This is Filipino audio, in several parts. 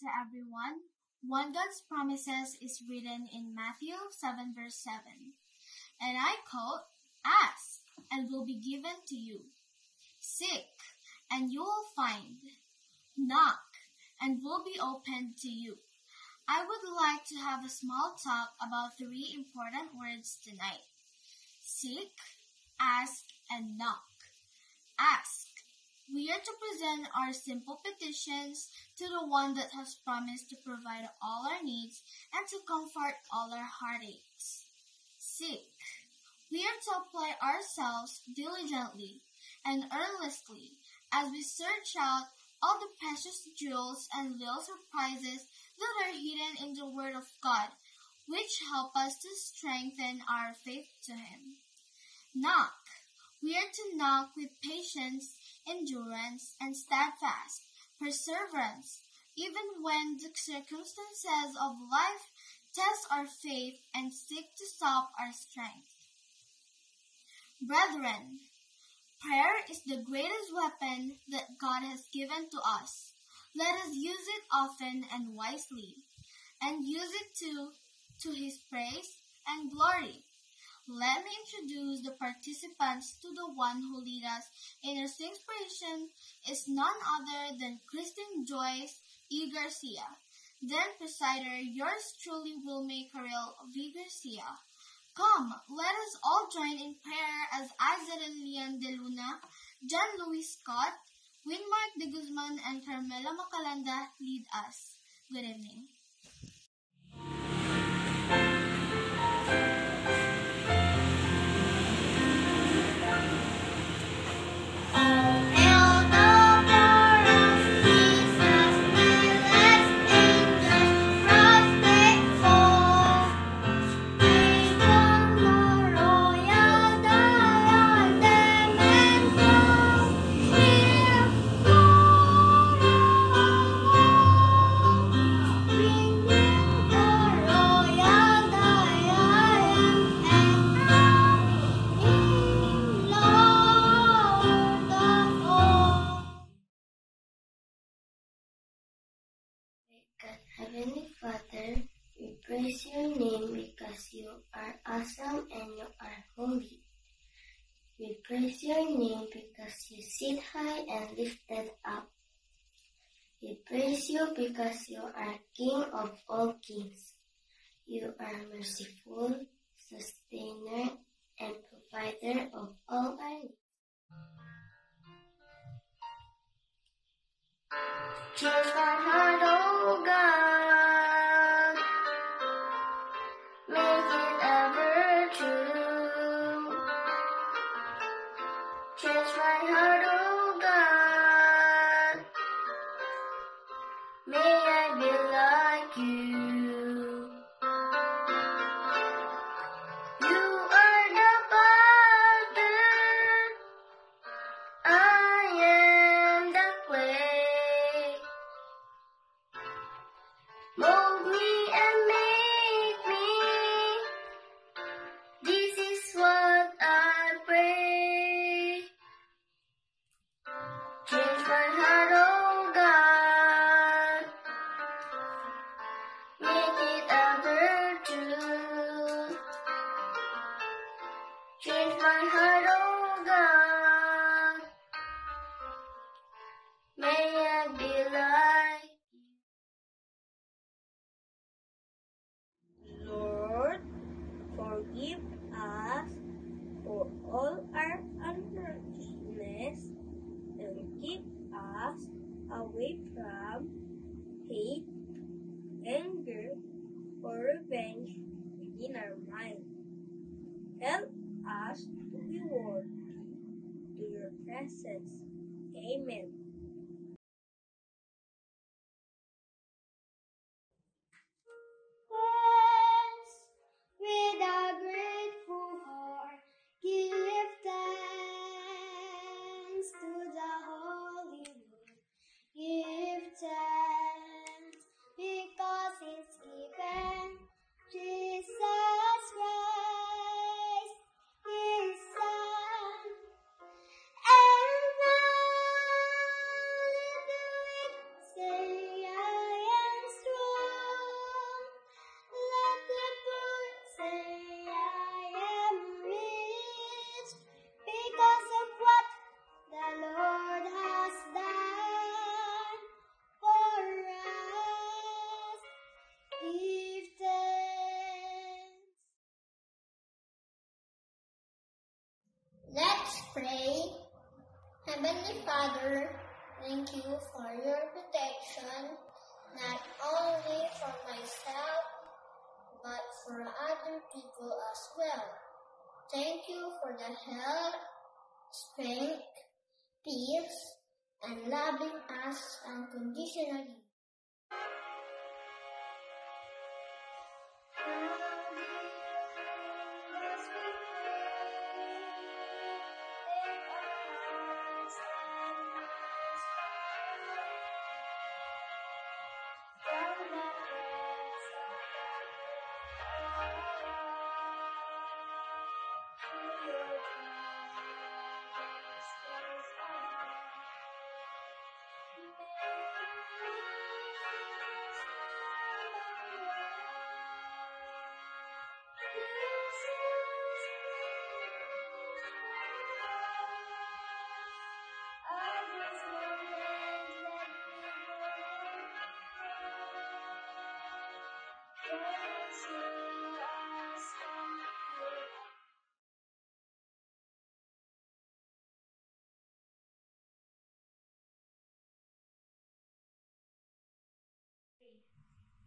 to everyone. One God's promises is written in Matthew 7 verse 7. And I quote, "Ask, and will be given to you. Seek, and you will find. Knock, and will be opened to you." I would like to have a small talk about three important words tonight. Seek, ask, and knock. Ask. We are to present our simple petitions to the one that has promised to provide all our needs and to comfort all our heartaches. Seek. We are to apply ourselves diligently and earnestly as we search out all the precious jewels and little surprises that are hidden in the Word of God, which help us to strengthen our faith to Him. Knock. We are to knock with patience, endurance, and steadfast perseverance, even when the circumstances of life test our faith and seek to stop our strength. Brethren, prayer is the greatest weapon that God has given to us. Let us use it often and wisely, and use it to His praise and glory. Let me introduce the participants to the one who lead us in our inspiration is none other than Christine Joyce E. Garcia. Then presider, yours truly, Wilmay Caril V. Garcia. Come, let us all join in prayer as Azael Lian de Luna, John Louis Scott, Winmark de Guzman, and Carmela Macalanda lead us. Good evening. Heavenly Father, we praise your name because you are awesome and you are holy. We praise your name because you sit high and lifted up. We praise you because you are King of all kings. You are merciful, sustainer, and provider of all our needs. Change my heart, oh God, make it ever true. Change my heart, oh God, may I be like you. You are the Father, I am the clay. Mold me and make me, this is what I pray. Change my heart, oh God, make it ever true. Change my heart, oh God, may I be like Lord, forgive us for all our unrighteousness and keep us away from hate, anger, or revenge within our mind. Help us to be worthy to your presence. Amen. Friends, with a grateful heart, give thanks to the Holy Lord. Give thanks because it's given. Jesus Christ, His Son, and now Father, thank you for your protection, not only for myself, but for other people as well. Thank you for the health, strength, peace, and loving us unconditionally.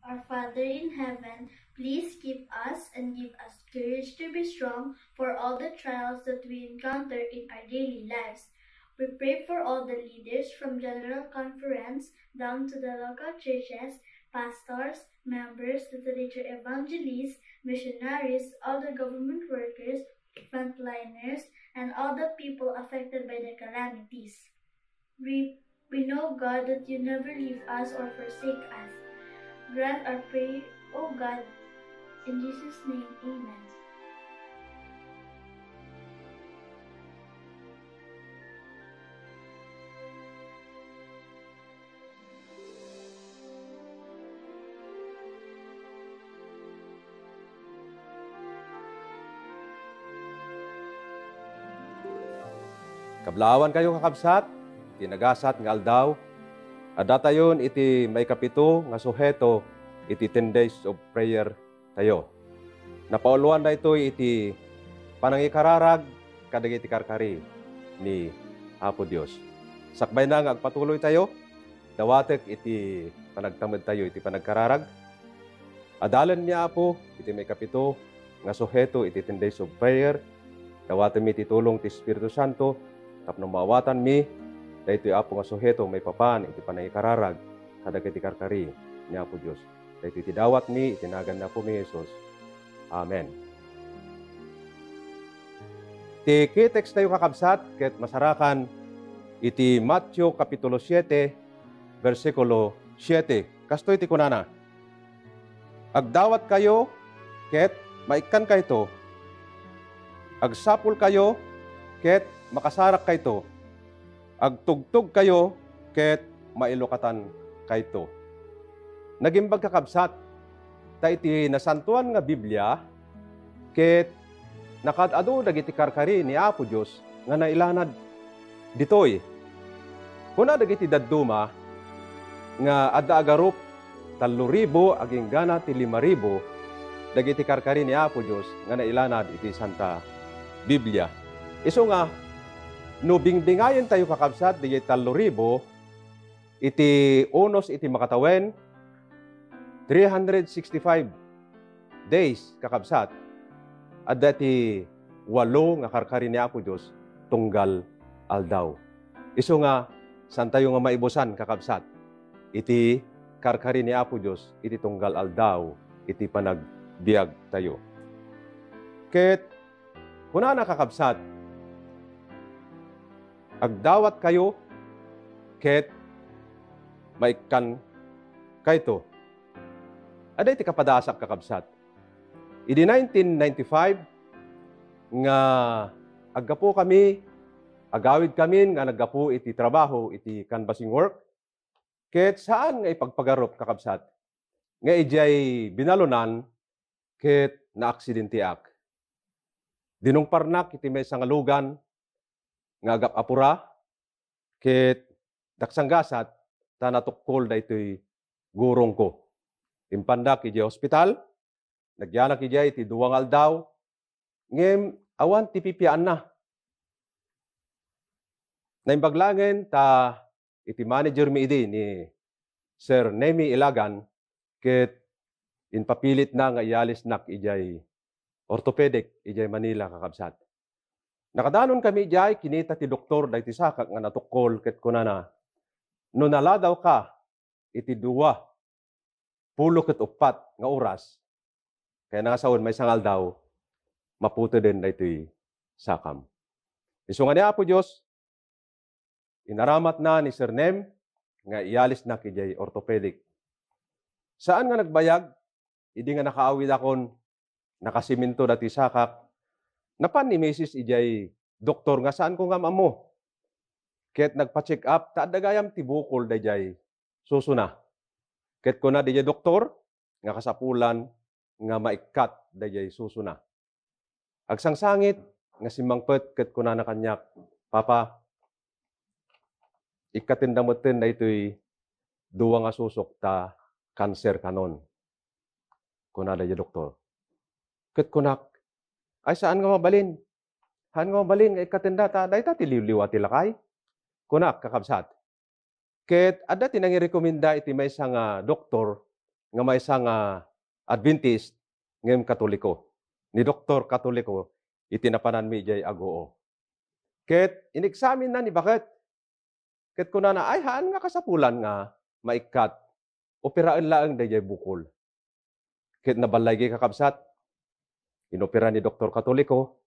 Our Father in heaven, please keep us and give us courage to be strong for all the trials that we encounter in our daily lives. We pray for all the leaders from General Conference down to the local churches, pastors, members, literature evangelists, missionaries, all the government workers, frontliners, and all the people affected by the calamities. We know, God, that you never leave us or forsake us. Grant our prayer, O God. In Jesus' name, amen. Kablawan kayo kakabsat, tinagasat nga aldaw. Adata yun, iti may kapito nga suheto, iti 10 days of prayer tayo. Napauluan na ito iti panangikararag, kadag iti karkari ni Apo Dios. Sakbay na nga agpatuloy tayo, dawatek iti panagtamad tayo, iti panagkararag. Adalan niya Apo, iti may kapito nga suheto, iti 10 days of prayer. Dawaten mi iti tulong ti Espiritu Santo, tapno mawatan mi, dahito Apo nga suheto may papan, iti panangikararag, kadag iti karkari ni Apo Dios. Dahito iti dawat mi, itinagan na po mi Jesus. Amen. Ti kitext tayo kakabsat, ket masarakan, iti Matthew Kapitulo 7, versikulo 7. Kasto iti kunana. Agdawat kayo, ket maikan kayto. Agsapul kayo, ket makasarak kayto. Agtugtog kayo, ket mailokatan kayto. Nagimbag kakabsat, ta iti nasantuan nga Biblia, ket nakadado dagiti karkari ni Apo Dios nga nailanad ditoy. Kuna dagiti dadduma nga adda agarup 3,000 aging gana ti 5,000 dagiti karkari ni Apo Dios nga nailanad iti Santa Biblia. Isu nga no bingbingayen tayo kakabsat di 3,000 iti unos iti makatawen 365 days kakabsat at dati 8 nga karkari ni Apo Dios tunggal aldaw. Isu nga san tayo nga maibusan kakabsat iti karkari ni Apo Dios iti tunggal aldaw iti panagbiag tayo. Ket kuna na kakabsat agdawat kayo, ket maikan kayto. Aday iti kapadasak kakabsat. Idi 1995, nga aggapo kami, agawid kami nga naggapo iti trabaho, iti canvassing work. Ket saan nga ipagpagarop kakabsat? Nga ijay binalunan, ket naaksidentiak. Dinungparnak iti may sangalugan, nga agap-apura, ket daksanggasat, ta natukkol da ito'y gurong ko. Impandak iti hospital, nagyanak iti iti 2 aldaw, ngem awan ti pipian na. Naimbaglangen ta iti manager mi idi ni Sir Nemi Ilagan ket inpapilit na nga ialis nak ijay orthopedic ijay Manila kakabsat. Nakadanon kami ijay kinita ti doktor dayti sakak nga natukol ket kunana no naladaw ka iti 24 nga oras kaya nangasaon may sangal daw maputo din daytoy sakam. Isu nga ni Apo Dios inaramat na ni Sir Nem nga ialis na kijay orthopedic. Saan nga nagbayag? Idi nga nakaawid akon nakasiminto dati sakak. Napan ni Mrs. ijay doktor nga saan ko nga mamo. Ket nagpa-check up ta dagayam ti bukol dayjay susuna. Ket kuna dijay doktor nga kasapulan nga maikat dayjay susuna. Agsangsangit nga simangpet ket kuna na kanyak, Papa, ikatindamoten daytoy duwa nga susok ta cancer kanon. Kuna dayjay doktor. Ket kunak, ay saan nga mabalin? Haan nga mabalin nga ikatinda ta dayta ti liwliwa ti lakay. Kunak kakabsat. Ket adda ti nangirekomenda iti maysa nga doktor nga maysa nga Adventist ngem Katoliko. Ni Doktor Katoliko iti napanan mi ijay Agoo. Ket inexamine na ni bakit? Ket kunana ay haan nga kasapulan nga maikat operaan laeng dayjay bukol. Ket nabalay gay kakabsat. Inopera ni Doktor Katoliko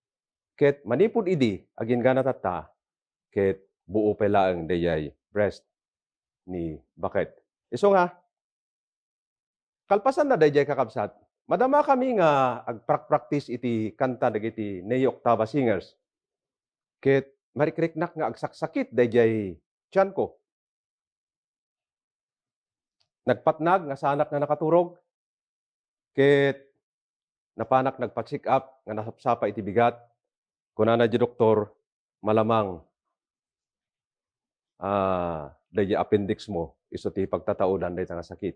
ket manipud idi agin gana tatta ket buo pa laeng dayjay breast ni bakit. Isu nga kalpasan na dayjay kakabsat. Madama kami nga agprak-practice iti kanta dagiti Neo Octava Singers. Ket marikriknak nga agsaksakit dayjay tiyan ko. Nagpatnag nga sanak nga nakaturog. Ket napanak nagpa-check up nga nasapsapa iti bigat. Kunana di doktor malamang dayjay appendix mo isu ti pagtataudan dayta nga sakit.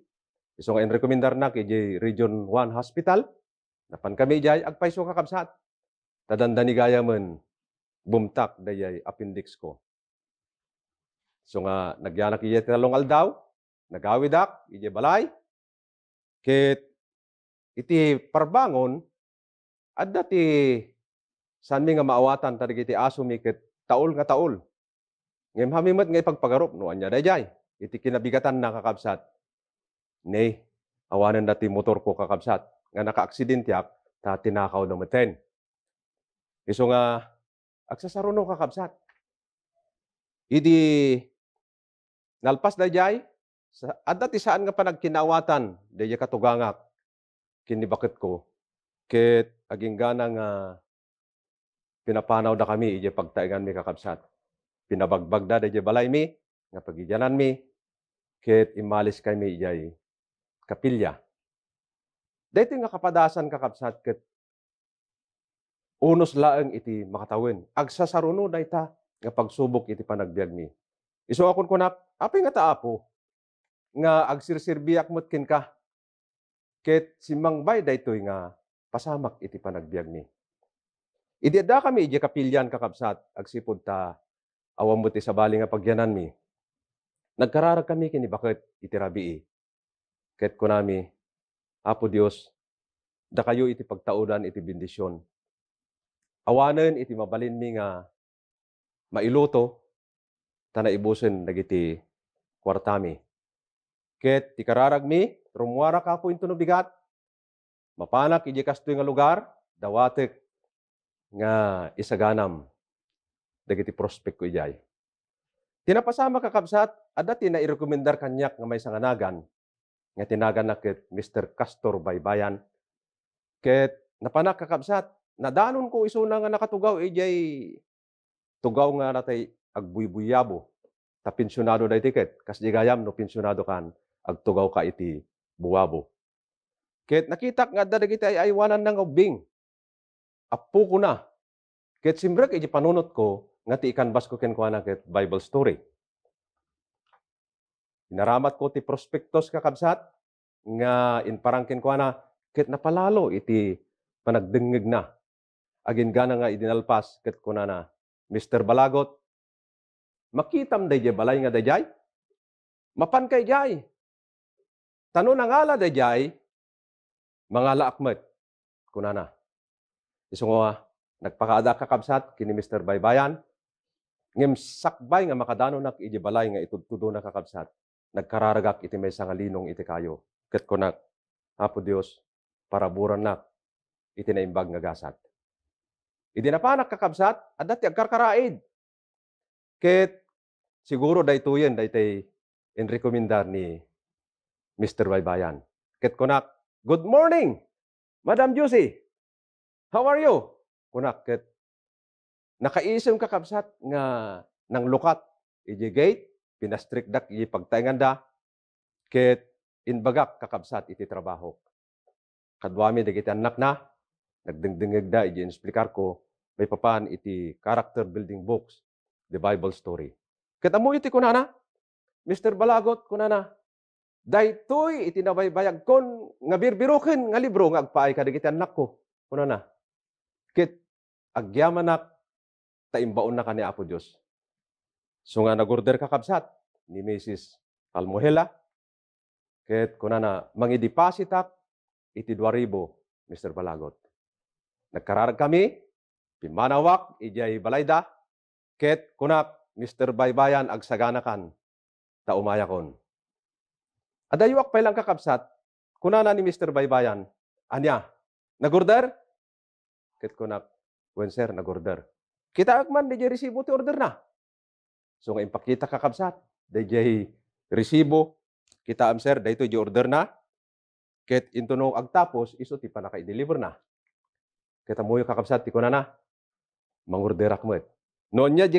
Isu nga inrekomendar na ijay Region 1 Hospital. Napan kami ijay agpayso kakabsat. Tadandani gayamen bumtak dayjay appendix ko. So nga nagyanak ijay talong aldaw, nagawidak ijay balay. Ket iti parbangon adda ti sanmi nga maawatan tarigiti aso mi ket taol nga taol. Ngem hamimet nga ipagpagarup no anya dayjay. Iti kinabigatan na kakabsat. Nay, awanan dati motor ko kakabsat nga naka-aksidentyak ta tinakaw na meten. Isu nga agsasaruno kakabsat. Idi nalpas dayjay adda ti saan nga panagkinawatan dayjay katugangak kinibakit ko. Ket aging gana nga pinapanaw da kami ijay pagtaingan mi kakabsat. Pinabagbag da dayjay balay mi nga pagidyanan mi ket imalis kami ijay kapilya. Dayto nga kapadasan kakabsat ket unos laeng iti makatawin. Agsasaruno dayta nga pagsubok iti panagbiag mi. Isu akon kunak, apay nga taapo nga agsirsirbiak met ken ka. Ket simangbay daytoy nga pasamak iti panagbiag mi. Idi adda kami iti kapilyan kakabsat agsipud ta awam mo ti sabali nga pagyanan mi. Nagkararag kami kini bakit iti rabii. Ket kunami, Apo Dios, da kayo iti pagtaudan iti bendisyon. Awanen iti mabalin mi nga mailuto ta naibusen dagiti kwartami. Ket ti kararag mi rumwara ka po into no bigat. Mapanak iti kastoy nga lugar dawatek nga isaganam dagiti prospect ko ijay. Tinapasama kakabsat adda ti nairekomendar kanyak nga may sanganagan nga tinagan na ket Mr. Castor Baybayan. Ket napanak kakabsat nadanon ko isuna nga nakatugaw ijay tugaw nga natay agbuybuyabo. Ta pensyonado da itiket kas di gayam no pensyonado kan agtugaw ka iti buwabo. Ket nakitak nga adda dagiti ay aywanan ng ubing. Apo ko na. Ket simbrek iti panunot ko nga ti ikanbas ko ken kuana ket Bible story. Inaramat ko ti prospektos kakabsat nga inparangkin kuana ket napalalo iti panagdengeg na. Agin gana nga idinalpas ket kunana Mr. Balagot makitam dayjay balay nga dayjay, mapan kay jay. Tano na ngala dayjay, mga laakmet, kunana. Iso nga, nagpakaada kakabsat, kini Mr. Baybayan, ngem sakbay nga makadano nak iti balay nga itudtudo na kakabsat, nagkararagak iti may sangalinong iti kayo. Ket ko nak, Apo Dios, para buran nak, iti naimbag nga gasat. Iti na pa nakakabsat, adat ti agkarkaraid. Ket siguro daytoyen daytay inrekomendar ni Mr. Baybayan. Ket kunak, good morning, Madam Josie. How are you? Kunak, ket nakaisim kakabsat nga nang lukat iji gate, pinastrikdak iji pagtainganda, ket inbagak kakabsat iti trabaho. Kadwami dagiti anak na, nagdingdingig da iji insplikar ko, may papan iti character building books, the Bible story. Ket amo iti kunana, Mr. Balagot kunana, daytoy iti nabaybayag kon nga birbiruken nga libro nga agpaay kadagiti anak ko. Kunana, ket agyamanak taimbaon na kani Apo Dios. So nga nagorder kakabsat ni Mrs. Almuhela, ket kunana, mangidepositak iti 2,000, Mr. Balagot. Nagkararag kami, pimanawak, ijay balayda, ket kunak, Mr. Baybayan, agsaganakan, ta umayakon. Adayuak pa ilang kakabsat, kunana ni Mr. Baybayan, anya, nagorder? Ket kunak, wen sir, nagorder. Kita akman, DJ resibo ti order na. So nga impakita kakabsat, DJ resibo, kita am sir, dayto di order na, ket intuno agtapos, iso ti panaka-deliver na. Kita mo yung kakabsat, ti kunana, mangorder akmet. Noon niya,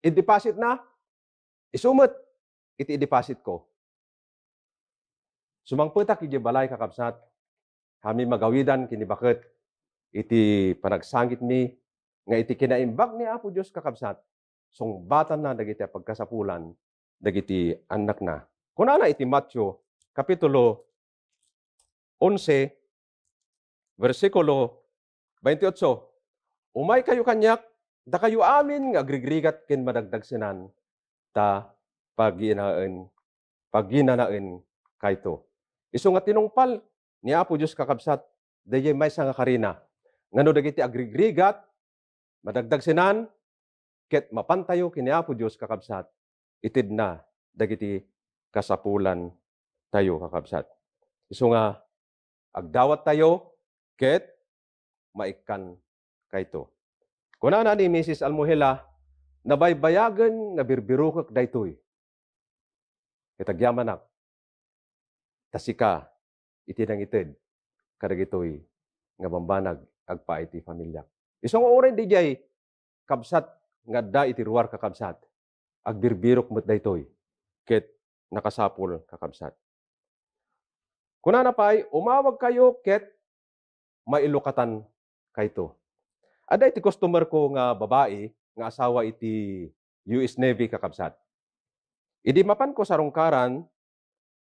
i-deposit na, isumot, iti i-deposit ko. Sumangputak iti balay kakabsat, kami magawidan kinibaket, iti panagsangit mi, nga iti kinaimbag ni Apo Dios kakabsat, sungbatan na dagiti pagkasapulan, dagiti anak na. Kunana iti Matthew, Kapitulo 11, versikulo 28, umay kayo kanyak, da kayo amin nga agrigrigat ken madagdag sinan, ta pagginanaen kayto. Isu nga tinungpal ni Apo Dios kakabsat, dayay maysa nga karina, ngano dagiti agrigrigat, madagdag sinan, ket mapantayo kini Apo Dios kakabsat, itid na dagiti kasapulan tayo kakabsat. Isu nga agdawat tayo, ket maikan kayto. Kunana ni Mrs. Almuhela, nabaybayagan nga birbirukak daytoy. Itagyamanak, tasika, itinangitid, kadagitoy, nga bambanag, agpa iti pamilya. Isang oray di jay, kabsat, nga da iti ruwar kakabsat, agbirbirok mo't daytoy, ket nakasapul kakabsat. Kunana pa'y, umawag kayo, ket mailukatan kayto. Ada iti customer ko nga babae, nga asawa iti US Navy kakabsat. Idi mapan ko sa rungkaran,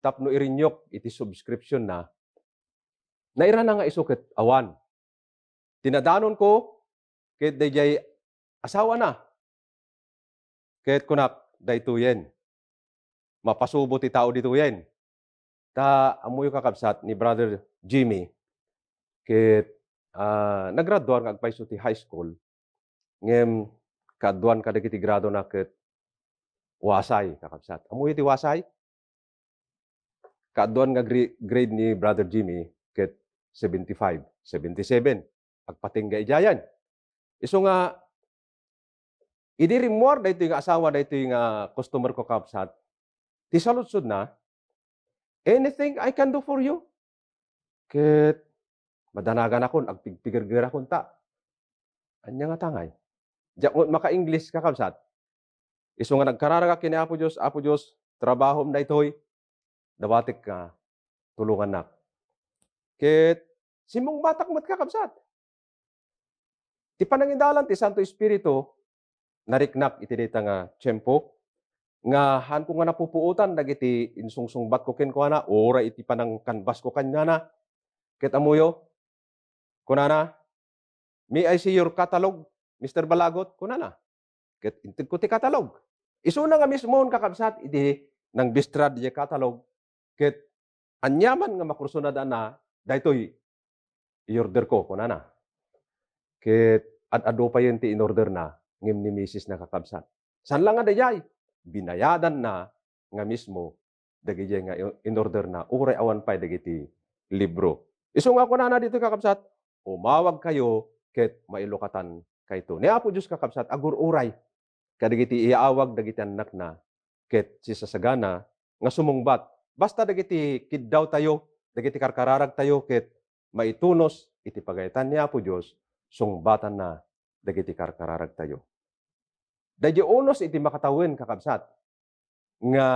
tapno irinyok iti subscription na, naira na nga isuket awan. Tinadanon ko, ket dayjay asawa na. Ket kunak, daytoyen. Mapasubo ti tao ditoyen. Ta amuyo kakabsat ni Brother Jimmy, ket nagraduar nga agpaiso ti high school, ngem kaduan kadagiti grado na ket wasay kakabsat. Amuyo ti wasay? Kaduan nga grade ni Brother Jimmy ket 75, 77. Agpatingga ijayan. Isu nga, idirimuar dayto yung asawa, dayto yung customer ko kakabsat, ti saludsod na, anything I can do for you? Ket madanagan akon, agpigpigir-gir akon ta. Anya nga tangay. Diyan maka-English kakabsat. Isu nga nagkararaga kini Apo Dios, trabahom daytoy, dawatik ka, tulungan na. Ket, simong batak mat kakabsat. Ti panangindalan ti Santo Espiritu, nariknak iti dita nga tiyempo, nga han ko nga napupuutan, dagiti insungsungbat ko ken ko na, ora iti panang kanbas ko kanya na, ket amuyo, kunana, may I see your catalog, Mr. Balagot, kunana, ket intig ko ti catalog. Isu na nga mismo kakabsat, iti nang bistrad di katalog, ket anyaman nga makursunad na, daytoy i-order ko, kunana. Ket ad-ado pa yun ti in-order na, ngem ni misis na kakabsat. San lang nga dayay? Binayadan na nga mismo, dagiti nga in-order na, uray awan pa'y dagiti libro. Isu nga kunana dito kakabsat, umawag kayo, ket mailokatan kayto. Ni Apo Diyos kakabsat, agur uray, kadagiti iaawag dagiti anak na, ket si sasagana, nga sumungbat. Basta dagiti kiddaw tayo, dagiti karkararag tayo, ket maitunos, iti pagayatan ni Apo Diyos, sungbatan na, dagiti karkararag tayo. Dagiti unos iti makatawin kakabsat, nga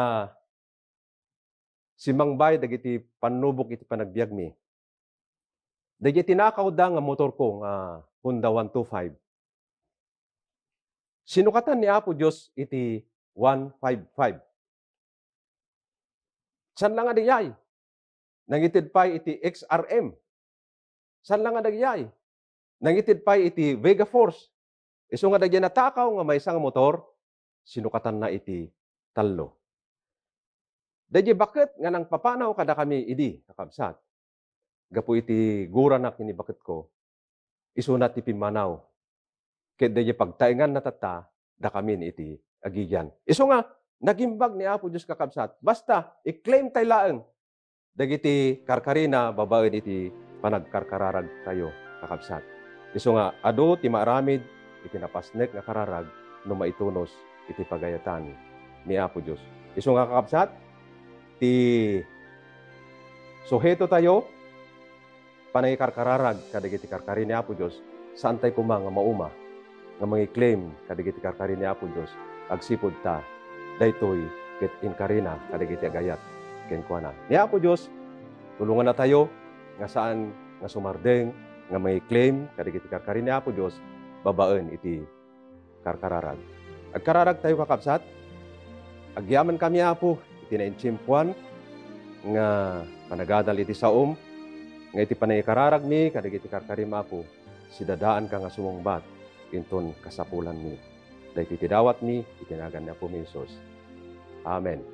si Mangbay, dagiti panubok iti panagbiag mi. Dagiti tinakaw da nga motor ko, nga Honda 125. Sinukatan ni Apo Diyos iti 155. San lang nga dayay? Nangitid pa iti XRM. San lang nga dayay? Nangitid pa iti Vega Force. Isu nga dagyan natakaw nga may isang motor, sinukatan na iti tallo. Dagyan bakit nga nang papanaw kada kami idi, kakabsat. Gapu iti gura na kinibakit ko, isunat ti pimanaw. Ket dagyan pagtaingan na tata, da kami iti agiyan. Isu nga, nagimbag ni Apo Diyos kakabsat, basta i-claim tayo laeng. Dagiti karkarina, babaen iti panagkarkararag tayo, kakabsat. Isu nga, ado ti maaramid, iti napasnek nga kararag, no maitunos iti pagayatan ni Apo Diyos. Isu nga kakabsat, ti suheto tayo, panay karkararag, kadagiti karkarin ni Apo Diyos, saan tayo kumang mauma, nga mga claim kadagiti karkarin ni Apo Diyos, agsipod ta, daytoy ket inkarina kadagiti agayat kenkwana. Ni Apo Diyos, tulungan na tayo nga saan nga sumardeng nga may claim kadagiti karkarin ni Apo Diyos, babaen iti karkararag. Agkararag tayo kakabsat, agyaman kami Apo iti nainchimpuan nga panagadal iti saom, nga iti panaykararag mi kadagiti karkarin Apo, sidadaan ka nga sumungbat inton kasapulan mi. Dahil itidawat mi, itinagan ni Apo Hesus. Amen.